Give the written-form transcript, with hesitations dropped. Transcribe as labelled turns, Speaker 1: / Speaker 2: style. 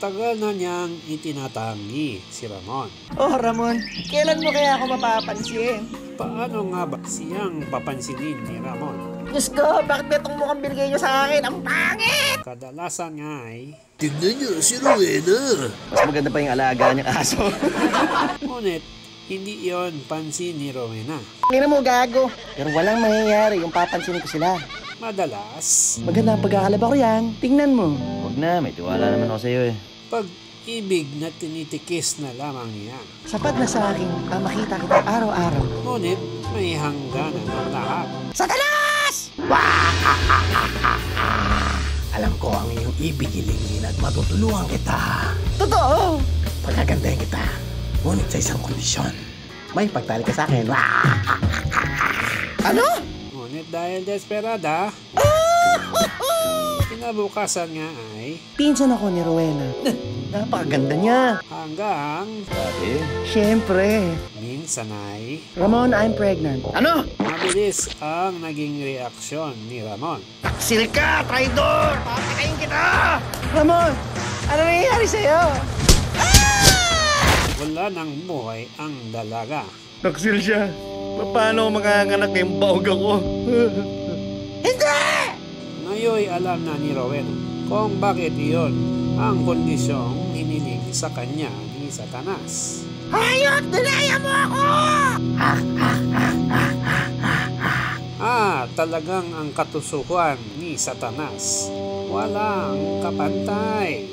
Speaker 1: Matagal na niyang itinatanggi si Ramon.
Speaker 2: Oh, Ramon, kailan mo kaya ako mapapansin?
Speaker 1: Paano nga ba siyang papansinin ni Ramon?
Speaker 2: Diyos ko, bakit ba itong mukhang binigay niyo sa akin? Ang pangit!
Speaker 1: Kadalasan nga ay,
Speaker 3: Tignan niyo si Rowena.
Speaker 2: Mas maganda pa yung alaga niyang aso.
Speaker 1: ngunit hindi iyon pansin ni Rowena.
Speaker 2: Tingnan mo, gago. Pero walang mangyayari yung papansinin ko sila.
Speaker 1: Madalas,
Speaker 2: Maganda ang pagkakalaba ko yan. Tingnan mo. Huwag na, may tiwala naman ako sa'yo eh.
Speaker 1: pag-ibig na tinitikis na lamang niya.
Speaker 2: Sapat na sa akin ang makita kita araw-araw.
Speaker 1: Ngunit may hangganan ang lahat.
Speaker 2: Satanas!
Speaker 3: Alam ko ang iyong ibigilingin at matutulungan kita.
Speaker 2: Totoo!
Speaker 3: Pagagandahin kita. Ngunit sa isang kondisyon.
Speaker 2: May pagtali ka sa akin. Ano?
Speaker 1: Ngunit dahil desperada, kinabukasan nga ay
Speaker 2: Pinsan ako ni Rowena. Napakaganda niya.
Speaker 1: hanggang
Speaker 2: Siyempre.
Speaker 1: minsan ay
Speaker 2: Ramon, I'm pregnant. Ano?
Speaker 1: mabilis ang naging reaksyon ni Ramon.
Speaker 2: Taksil ka, traidor! Papakain kita! Ramon, ano nangyayari sa'yo?
Speaker 1: Wala nang buhay ang dalaga.
Speaker 2: Taksil siya. Paano ako makanganak ngayong baog ako? Hindi!
Speaker 1: Ngayon alam na ni Rowena kung bakit iyon ang kondisyong hiniling sa kanya ni Satanas.
Speaker 2: Hayop! Dinaya mo ako!
Speaker 1: Talagang ang katusuhan ni Satanas walang kapantay.